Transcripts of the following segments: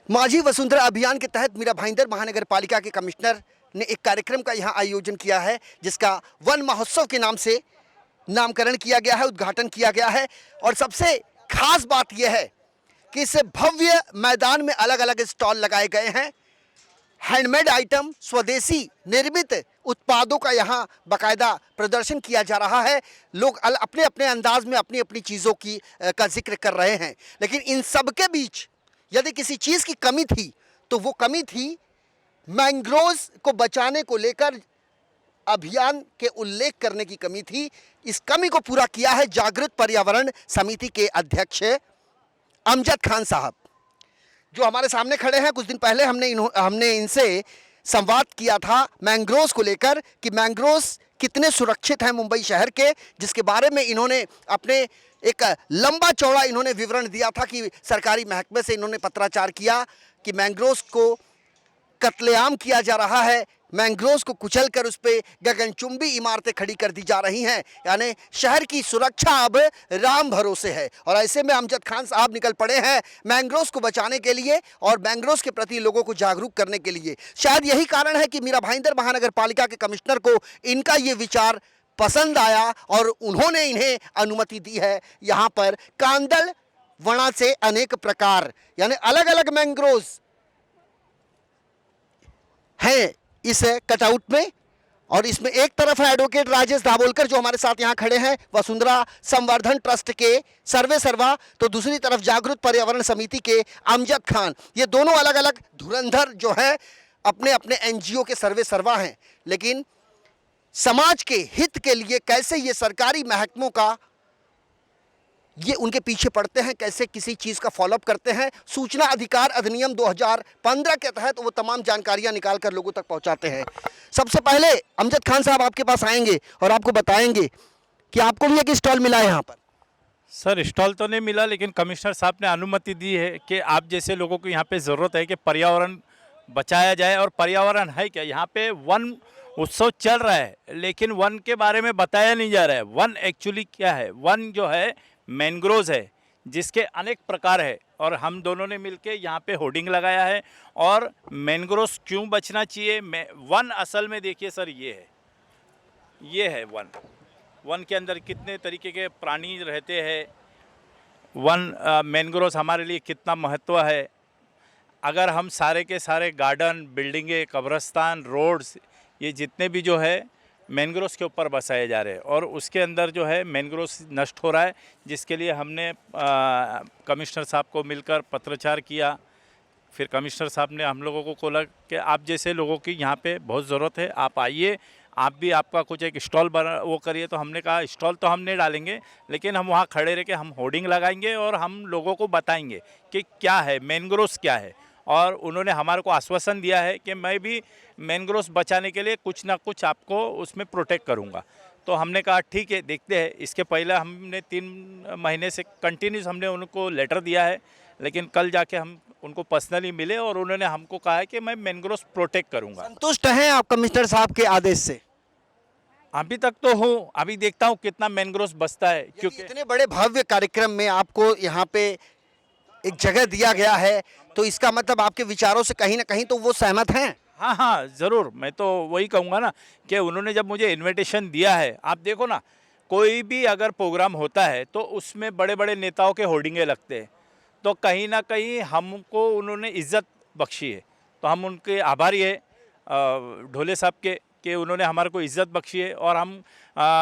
माझी वसुंधरा अभियान के तहत मीरा भाईंदर महानगर पालिका के कमिश्नर ने एक कार्यक्रम का यहाँ आयोजन किया है, जिसका वन महोत्सव के नाम से नामकरण किया गया है, उद्घाटन किया गया है। और सबसे खास बात यह है कि इस भव्य मैदान में अलग अलग स्टॉल लगाए गए हैं। हैंडमेड आइटम, स्वदेशी निर्मित उत्पादों का यहाँ बाकायदा प्रदर्शन किया जा रहा है। लोग अपने अपने अंदाज में अपनी अपनी चीज़ों की का जिक्र कर रहे हैं। लेकिन इन सब के बीच यदि किसी चीज़ की कमी थी तो वो कमी थी मैंग्रोव्स को बचाने को लेकर अभियान के उल्लेख करने की कमी थी। इस कमी को पूरा किया है जागृत पर्यावरण समिति के अध्यक्ष अमजद खान साहब, जो हमारे सामने खड़े हैं। कुछ दिन पहले हमने इनसे संवाद किया था मैंग्रोव्स को लेकर कि मैंग्रोव्स कितने सुरक्षित हैं मुंबई शहर के, जिसके बारे में इन्होंने अपने एक लंबा चौड़ा इन्होंने विवरण दिया था कि सरकारी महकमे से इन्होंने पत्राचार किया कि मैंग्रोव्स को कत्लेआम किया जा रहा है, मैंग्रोव्स को कुचलकर उस पर गगनचुंबी इमारतें खड़ी कर दी जा रही हैं। यानी शहर की सुरक्षा अब राम भरोसे है। और ऐसे में अमजद खान साहब निकल पड़े हैं मैंग्रोव्स को बचाने के लिए और मैंग्रोव्स के प्रति लोगों को जागरूक करने के लिए। शायद यही कारण है कि मीरा भाईंदर महानगर पालिका के कमिश्नर को इनका ये विचार पसंद आया और उन्होंने इन्हें अनुमति दी है यहाँ पर कांदल वना से अनेक प्रकार यानी अलग अलग मैंग्रोव्स हैं इस कटआउट में। और इसमें एक तरफ है एडवोकेट राजेश दाभोलकर जो हमारे साथ यहाँ खड़े हैं, वसुंधरा संवर्धन ट्रस्ट के सर्वे सर्वा, तो दूसरी तरफ जागृत पर्यावरण समिति के अमजद खान। ये दोनों अलग अलग धुरंधर जो हैं अपने अपने एनजीओ के सर्वे सर्वा हैं, लेकिन समाज के हित के लिए कैसे ये सरकारी महकमों का ये उनके पीछे पड़ते हैं, कैसे किसी चीज़ का फॉलोअप करते हैं। सूचना अधिकार अधिनियम 2015 के तहत वो तमाम जानकारियां निकाल कर लोगों तक पहुंचाते हैं। सबसे पहले अमजद खान साहब आपके पास आएंगे और आपको बताएंगे कि आपको भी एक स्टॉल मिला है यहाँ पर। सर, स्टॉल तो नहीं मिला, लेकिन कमिश्नर साहब ने अनुमति दी है कि आप जैसे लोगों को यहाँ पे ज़रूरत है कि पर्यावरण बचाया जाए। और पर्यावरण है क्या, यहाँ पे वन उत्सव चल रहा है लेकिन वन के बारे में बताया नहीं जा रहा है। वन एक्चुअली क्या है, वन जो है मैंग्रोव्स है जिसके अनेक प्रकार है। और हम दोनों ने मिलके यहाँ पे होर्डिंग लगाया है। और मैंग्रोव्स क्यों बचना चाहिए, वन असल में देखिए सर, ये है वन। वन के अंदर कितने तरीके के प्राणी रहते हैं। वन मैंग्रोव्स हमारे लिए कितना महत्व है। अगर हम सारे के सारे गार्डन, बिल्डिंगें, कब्रिस्तान, रोड्स, ये जितने भी जो है मैंग्रोव्स के ऊपर बसाए जा रहे हैं और उसके अंदर जो है मैंग्रोव्स नष्ट हो रहा है, जिसके लिए हमने कमिश्नर साहब को मिलकर पत्राचार किया। फिर कमिश्नर साहब ने हम लोगों को बोला कि आप जैसे लोगों की यहाँ पे बहुत ज़रूरत है, आप आइए, आप भी आपका कुछ एक स्टॉल बना वो करिए। तो हमने कहा स्टॉल तो हम नहीं डालेंगे, लेकिन हम वहाँ खड़े रह के हम होर्डिंग लगाएंगे और हम लोगों को बताएंगे कि क्या है मैंग्रोव्स क्या है। और उन्होंने हमारे को आश्वासन दिया है कि मैं भी मैंग्रोव्स बचाने के लिए कुछ ना कुछ आपको उसमें प्रोटेक्ट करूंगा। तो हमने कहा ठीक है, देखते हैं। इसके पहले हमने 3 महीने से कंटिन्यूस हमने उनको लेटर दिया है, लेकिन कल जाके हम उनको पर्सनली मिले और उन्होंने हमको कहा है कि मैं मैंग्रोव्स प्रोटेक्ट करूँगा। संतुष्ट हैं आप कमिश्नर साहब के आदेश से? अभी तक तो हूँ, अभी देखता हूँ कितना मैंग्रोव्स बचता है। क्योंकि इतने बड़े भव्य कार्यक्रम में आपको यहाँ पे एक जगह दिया गया है, तो इसका मतलब आपके विचारों से कहीं ना कहीं तो वो सहमत हैं। हाँ हाँ ज़रूर, मैं तो वही कहूँगा ना कि उन्होंने जब मुझे इनविटेशन दिया है, आप देखो ना, कोई भी अगर प्रोग्राम होता है तो उसमें बड़े बड़े नेताओं के होर्डिंगे लगते हैं, तो कहीं ना कहीं हमको उन्होंने इज़्ज़त बख्शी है। तो हम उनके आभारी है ढोले साहब के कि उन्होंने हमारे को इज़्ज़त बख्शी है। और हम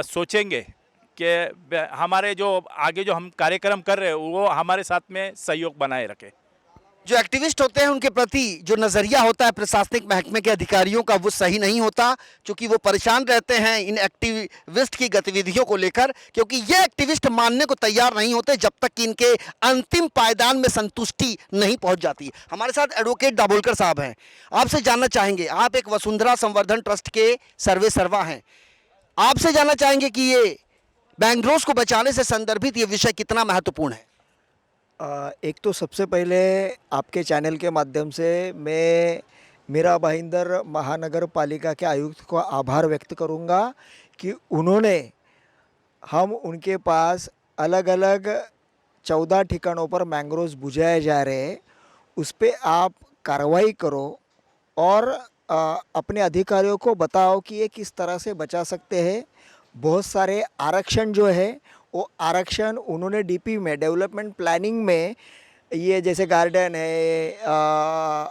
सोचेंगे कि हमारे जो आगे जो हम कार्यक्रम कर रहे हैं वो हमारे साथ में सहयोग बनाए रखे। जो एक्टिविस्ट होते हैं उनके प्रति जो नज़रिया होता है प्रशासनिक महकमे के अधिकारियों का, वो सही नहीं होता, क्योंकि वो परेशान रहते हैं इन एक्टिविस्ट की गतिविधियों को लेकर, क्योंकि ये एक्टिविस्ट मानने को तैयार नहीं होते जब तक कि इनके अंतिम पायदान में संतुष्टि नहीं पहुंच जाती। हमारे साथ एडवोकेट दाभोलकर साहब हैं, आपसे जानना चाहेंगे, आप एक वसुंधरा संवर्धन ट्रस्ट के सर्वे सर्वा हैं, आपसे जानना चाहेंगे कि ये मैंग्रोव्स को बचाने से संदर्भित ये विषय कितना महत्वपूर्ण है। एक तो सबसे पहले आपके चैनल के माध्यम से मैं मीरा भाईंदर महानगर पालिका के आयुक्त को आभार व्यक्त करूंगा कि उन्होंने हम उनके पास अलग अलग 14 ठिकानों पर मैंग्रोव्स बुझाए जा रहे हैं, उस पे आप कार्रवाई करो और अपने अधिकारियों को बताओ कि ये किस तरह से बचा सकते हैं। बहुत सारे आरक्षण जो है वो आरक्षण उन्होंने डीपी में, डेवलपमेंट प्लानिंग में, ये जैसे गार्डन है,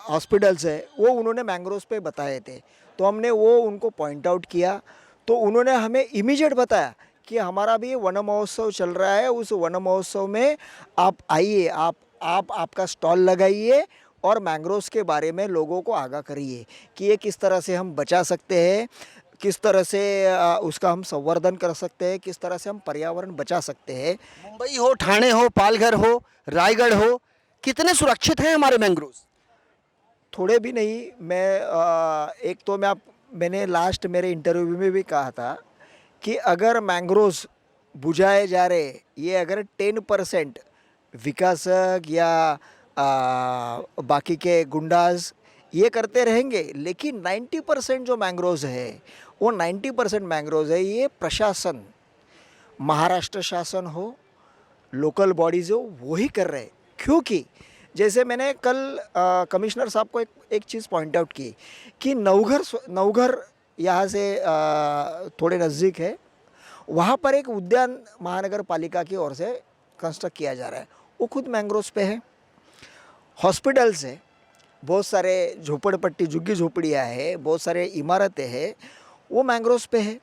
हॉस्पिटल्स है, वो उन्होंने मैंग्रोव्स पे बताए थे। तो हमने वो उनको पॉइंट आउट किया, तो उन्होंने हमें इमीडिएट बताया कि हमारा भी वन महोत्सव चल रहा है, उस वन महोत्सव में आप आइए, आप आपका स्टॉल लगाइए और मैंग्रोव्स के बारे में लोगों को आगाह करिए कि ये किस तरह से हम बचा सकते हैं, किस तरह से उसका हम संवर्धन कर सकते हैं, किस तरह से हम पर्यावरण बचा सकते हैं। मुंबई हो, ठाणे हो, पालघर हो, रायगढ़ हो, कितने सुरक्षित हैं हमारे मैंग्रोव्स? थोड़े भी नहीं। एक तो मैंने लास्ट मेरे इंटरव्यू में भी कहा था कि अगर मैंग्रोव्स बुझाए जा रहे, ये अगर 10% विकासक या बाकी के गुंडाज ये करते रहेंगे, लेकिन 90% जो मैंग्रोव्स है, वो 90% मैंग्रोव्स है ये प्रशासन, महाराष्ट्र शासन हो, लोकल बॉडीज़ हो, वही कर रहे हैं। क्योंकि जैसे मैंने कल कमिश्नर साहब को एक चीज़ पॉइंट आउट की कि नवघर यहाँ से थोड़े नज़दीक है, वहाँ पर एक उद्यान महानगर पालिका की ओर से कंस्ट्रक्ट किया जा रहा है, वो खुद मैंग्रोव्स पे है। हॉस्पिटल्स है, बहुत सारे झोपड़पट्टी, झुग्गी झोपड़ियाँ है, बहुत सारे इमारतें हैं, वो मैंग्रोव्स पे है।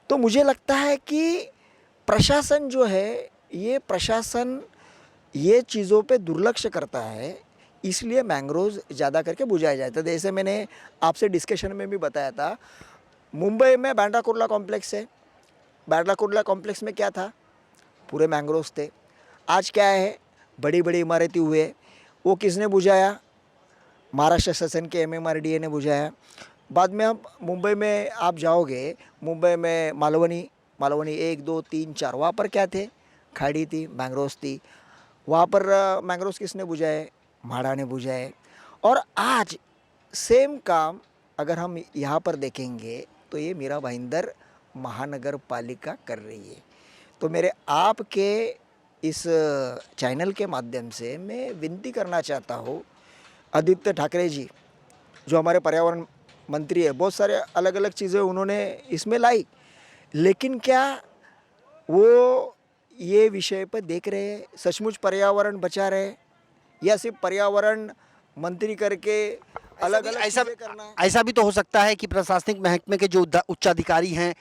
तो मुझे लगता है कि प्रशासन जो है, ये प्रशासन ये चीज़ों पे दुर्लक्ष्य करता है, इसलिए मैंग्रोव्स ज़्यादा करके बुझाए जाते हैं। जैसे मैंने आपसे डिस्कशन में भी बताया था, मुंबई में बांद्रा कुर्ला कॉम्प्लेक्स है, बांद्रा कुर्ला कॉम्प्लेक्स में क्या था, पूरे मैंग्रोव्स थे। आज क्या है, बड़ी बड़ी इमारतें हुए, वो किसने बुझाया? महाराष्ट्र शासन के MMRDA ने बुझाया। बाद में अब मुंबई में आप जाओगे, मुंबई में मालवनी 1, 2, 3, 4, वहाँ पर क्या थे? खाड़ी थी, मैंग्रोव्स थी। वहाँ पर मैंग्रोव्स किसने बुझाए? म्हाडा ने बुझाए। और आज सेम काम अगर हम यहाँ पर देखेंगे तो ये मीरा भाईंदर महानगर पालिका कर रही है। तो मेरे आपके इस चैनल के माध्यम से मैं विनती करना चाहता हूँ, आदित्य ठाकरे जी जो हमारे पर्यावरण मंत्री है, बहुत सारे अलग अलग चीज़ें उन्होंने इसमें लाई, लेकिन क्या वो ये विषय पर देख रहे हैं, सचमुच पर्यावरण बचा रहे, या सिर्फ पर्यावरण मंत्री करके अलग अलग चीज़ें करना है? ऐसा भी तो हो सकता है कि प्रशासनिक महकमे के जो उच्चाधिकारी हैं,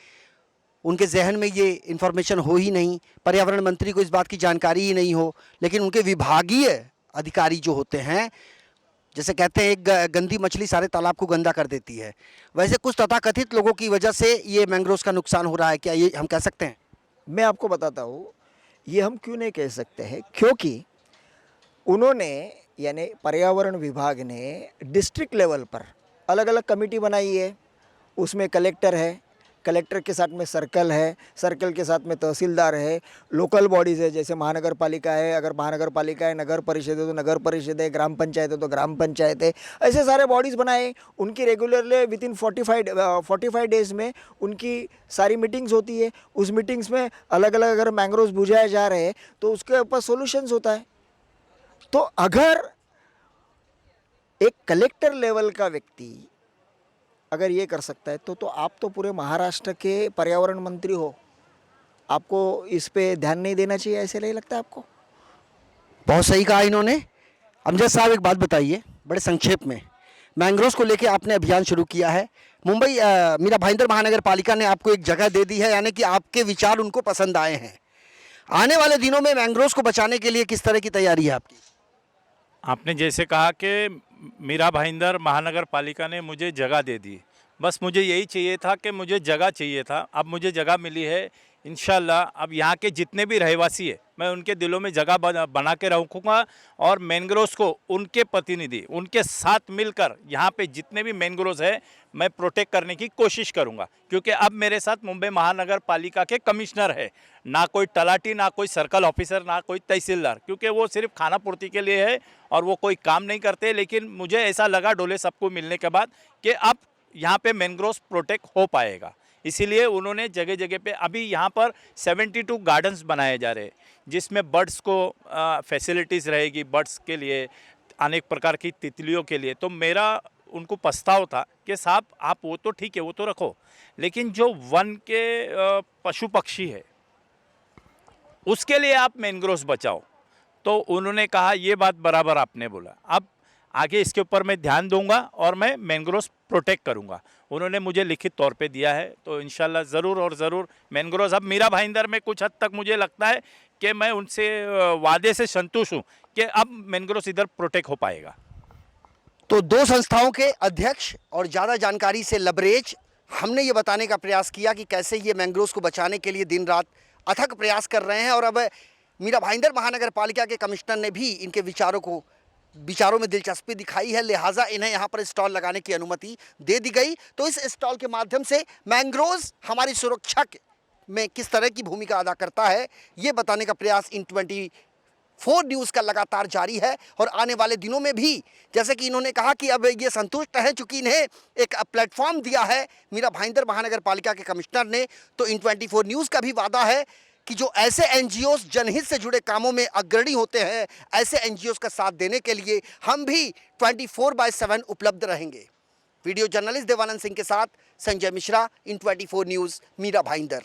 उनके जहन में ये इन्फॉर्मेशन हो ही नहीं, पर्यावरण मंत्री को इस बात की जानकारी ही नहीं हो, लेकिन उनके विभागीय अधिकारी जो होते हैं, जैसे कहते हैं एक गंदी मछली सारे तालाब को गंदा कर देती है, वैसे कुछ तथाकथित लोगों की वजह से ये मैंग्रोव्स का नुकसान हो रहा है, क्या ये हम कह सकते हैं? मैं आपको बताता हूँ, ये हम क्यों नहीं कह सकते हैं, क्योंकि उन्होंने यानी पर्यावरण विभाग ने डिस्ट्रिक्ट लेवल पर अलग अलग कमेटी बनाई है। उसमें कलेक्टर है, कलेक्टर के साथ में सर्कल है, सर्कल के साथ में तहसीलदार है, लोकल बॉडीज़ है, जैसे महानगर पालिका है, अगर महानगर पालिका है, नगर परिषद है तो नगर परिषद है, ग्राम पंचायत है तो ग्राम पंचायत है, ऐसे सारे बॉडीज़ बनाए। उनकी रेगुलरली विदिन 45 डेज़ में उनकी सारी मीटिंग्स होती है। उस मीटिंग्स में अलग अलग अगर मैंग्रोव्स बुझाए जा रहे हैं तो उसके ऊपर सोल्यूशंस होता है। तो अगर एक कलेक्टर लेवल का व्यक्ति अगर ये कर सकता है तो आप तो पूरे महाराष्ट्र के पर्यावरण मंत्री हो, आपको इस पे ध्यान नहीं देना चाहिए, ऐसे नहीं लगता आपको? बहुत सही कहा इन्होंने। अमजद साहब एक बात बताइए बड़े संक्षेप में, मैंग्रोव्स को लेकर आपने अभियान शुरू किया है, मुंबई मीरा भाईंदर महानगर पालिका ने आपको एक जगह दे दी है, यानी कि आपके विचार उनको पसंद आए हैं। आने वाले दिनों में मैंग्रोव्स को बचाने के लिए किस तरह की तैयारी है आपकी? आपने जैसे कहा कि मीरा भाईंदर महानगर पालिका ने मुझे जगह दे दी, बस मुझे यही चाहिए था कि मुझे जगह चाहिए था। अब मुझे जगह मिली है, इंशाल्लाह अब यहाँ के जितने भी रहवासी है मैं उनके दिलों में जगह बना के रखूँगा और मैंग्रोव्स को उनके प्रतिनिधि उनके साथ मिलकर यहाँ पे जितने भी मैंग्रोव्स है मैं प्रोटेक्ट करने की कोशिश करूँगा। क्योंकि अब मेरे साथ मुंबई महानगर पालिका के कमिश्नर है, ना कोई तलाटी, ना कोई सर्कल ऑफिसर, ना कोई तहसीलदार, क्योंकि वो सिर्फ खाना पूर्ति के लिए है और वो कोई काम नहीं करते। लेकिन मुझे ऐसा लगा डोले सबको मिलने के बाद कि अब यहाँ पे मैंग्रोव्स प्रोटेक्ट हो पाएगा, इसीलिए उन्होंने जगह जगह पे अभी यहाँ पर 72 गार्डन्स बनाए जा रहे हैं, जिसमें बर्ड्स को फैसिलिटीज़ रहेगी, बर्ड्स के लिए अनेक प्रकार की तितलियों के लिए। तो मेरा उनको प्रस्ताव था कि साहब आप वो तो ठीक है, वो तो रखो, लेकिन जो वन के पशु पक्षी है उसके लिए आप मैंग्रोव्स बचाओ। तो उन्होंने कहा ये बात बराबर आपने बोला, अब आगे इसके ऊपर मैं ध्यान दूंगा और मैं मैंग्रोव्स प्रोटेक्ट करूंगा। उन्होंने मुझे लिखित तौर पे दिया है, तो इंशाल्लाह ज़रूर और ज़रूर मैंग्रोव्स। अब मीरा भाईंदर में कुछ हद तक मुझे लगता है कि मैं उनसे वादे से संतुष्ट हूँ कि अब मैंग्रोव्स इधर प्रोटेक्ट हो पाएगा। तो दो संस्थाओं के अध्यक्ष और ज़्यादा जानकारी से लबरेज हमने ये बताने का प्रयास किया कि कैसे ये मैंग्रोव्स को बचाने के लिए दिन रात अथक प्रयास कर रहे हैं। और अब मीरा भाईंदर महानगर पालिका के कमिश्नर ने भी इनके विचारों में दिलचस्पी दिखाई है, लिहाजा इन्हें यहाँ पर स्टॉल लगाने की अनुमति दे दी गई। तो इस स्टॉल के माध्यम से मैंग्रोव्स हमारी सुरक्षा में किस तरह की भूमिका अदा करता है, ये बताने का प्रयास इन 24 न्यूज़ का लगातार जारी है। और आने वाले दिनों में भी, जैसे कि इन्होंने कहा कि अब ये संतुष्ट हैं चूँकि इन्हें एक प्लेटफॉर्म दिया है मीरा भाईंदर महानगर पालिका के कमिश्नर ने, तो इन 24 न्यूज़ का भी वादा है कि जो ऐसे एनजीओस जनहित से जुड़े कामों में अग्रणी होते हैं, ऐसे एनजीओस का साथ देने के लिए हम भी 24/7 उपलब्ध रहेंगे। वीडियो जर्नलिस्ट देवानंद सिंह के साथ संजय मिश्रा, इन 24 न्यूज़, मीरा भाईंदर।